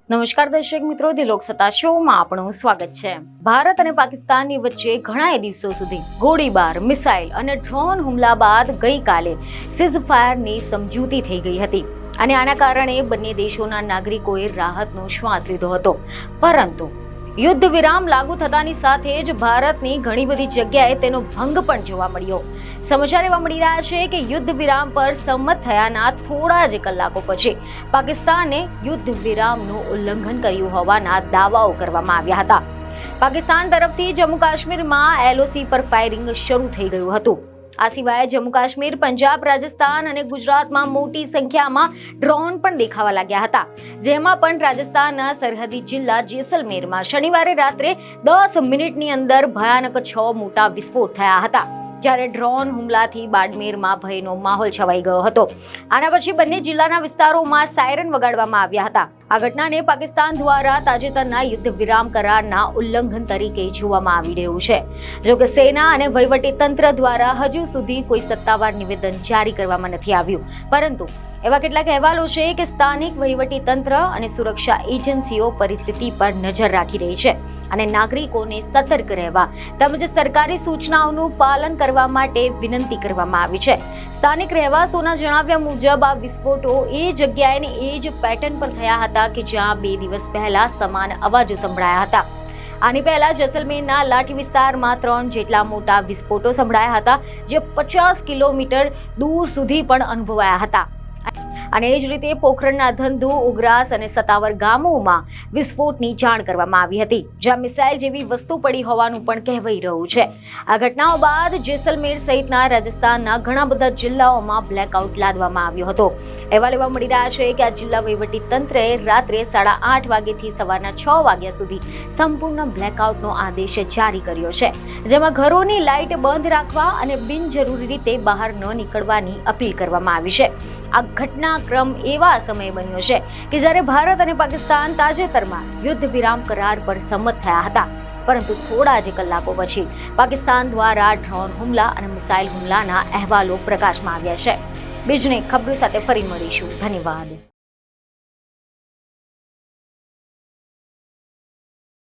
નમસ્કાર દર્શક મિત્રો, ધી લોકસત્તા શોમાં આપણું સ્વાગત છે। ભારત અને પાકિસ્તાનની વચ્ચે ઘણા દિવસો સુધી ગોળીબાર, મિસાઇલ અને ડ્રોન હુમલા બાદ ગઈકાલે સીઝફાયરની સમજૂતી થઈ ગઈ હતી અને આના કારણે બંને દેશોના નાગરિકોએ રાહતનો શ્વાસ લીધો હતો। પરંતુ યુદ્ધ વિરામ લાગુ થતાની સાથે જ ભારતની ઘણી બધી જગ્યાએ તેનો ભંગ પણ જોવા મળ્યો। સમાચાર એવા મળી રહ્યા છે કે યુદ્ધ વિરામ પર સંમત થયાના થોડા જ કલાકો પછી પાકિસ્તાને યુદ્ધ વિરામનું ઉલ્લંઘન કર્યું હોવાના દાવાઓ કરવામાં આવ્યા હતા। પાકિસ્તાન તરફથી જમ્મુ કાશ્મીરમાં LOC પર ફાયરિંગ શરૂ થઈ ગયું હતું। આ સિવાય જમ્મુ કાશ્મીર, પંજાબ, રાજસ્થાન અને ગુજરાતમાં મોટી સંખ્યામાં ડ્રોન પણ દેખાવા લાગ્યા હતા, જેમાં પણ રાજસ્થાનના સરહદી જિલ્લા જેસલમેરમાં શનિવારે રાત્રે 10 મિનિટની અંદર ભયાનક 6 મોટા વિસ્ફોટ થયા હતા, જ્યારે ડ્રોન હુમલાથી બાડમેરમાં ભયનો માહોલ છવાઈ ગયો હતો। આના પછી બંને જિલ્લાના વિસ્તારોમાં સાયરન વગાડવામાં આવ્યા હતા। આ ઘટનાને પાકિસ્તાન દ્વારા તાજેતરના યુદ્ધ વિરામ કરારના ઉલ્લંઘન તરીકે જોવામાં આવી રહ્યું છે। જોકે સેના અને વહીવટી તંત્ર દ્વારા હજુ સુધી કોઈ સત્તાવાર નિવેદન જારી કરવામાં નથી આવ્યું, પરંતુ એવા કેટલાક અહેવાલો છે કે સ્થાનિક વહીવટી તંત્ર અને સુરક્ષા એજન્સીઓ પરિસ્થિતિ પર નજર રાખી રહી છે અને નાગરિકોને સતર્ક રહેવા તેમજ સરકારી સૂચનાઓનું પાલન કરવા માટે વિનંતી કરવામાં આવી છે। સ્થાનિક રહેવાસીઓના જણાવ્યા મુજબ આ વિસ્ફોટો એ જગ્યાએ ને એ જ પેટર્ન પર થયા હતા કે જ્યાં 2 દિવસ પહેલા સમાન અવાજો સંભળાયા હતા। આની પહેલા જેસલમેરના લાઠી વિસ્તારમાં 3 જેટલા મોટા વિસ્ફોટો સંભળાયા હતા, જે 50 કિલોમીટર દૂર સુધી પણ અનુભવાયા હતા। અને એ જ રીતે પોખરણના ધંધુ, ઉગરાસ અને સત્તાવર ગામોમાં વિસ્ફોટની જાણ કરવામાં આવી હતી, જ્યાં મિસાઇલ જેવી વસ્તુ પડી હોવાનું પણ કહેવાઈ રહ્યું છે। આ ઘટનાઓ બાદ જેસલમેર સહિતના રાજસ્થાનના ઘણા બધા જિલ્લાઓમાં બ્લેકઆઉટ લાદવામાં આવ્યો હતો। અહેવાલ એવા મળી રહ્યા છે કે આ જિલ્લા વહીવટી તંત્રએ રાત્રે 8:30 વાગ્યાથી સવારના 6 વાગ્યા સુધી સંપૂર્ણ બ્લેકઆઉટનો આદેશ જારી કર્યો છે, જેમાં ઘરોની લાઇટ બંધ રાખવા અને બિનજરૂરી રીતે બહાર ન નીકળવાની અપીલ કરવામાં આવી છે। આ ઘટનાક્રમ એવા સમયે બન્યો છે કે જ્યારે ભારત અને પાકિસ્તાન તાજેતરમાં યુદ્ધ વિરામ કરાર પર સંમત થયા હતા, પરંતુ થોડા જ કલાકો પછી પાકિસ્તાન દ્વારા ડ્રોન હુમલા અને મિસાઇલ હુમલાના અહેવાલો પ્રકાશમાં આવ્યા છે। બીજની ખબરો સાથે ફરી મળીશું। ધન્યવાદ।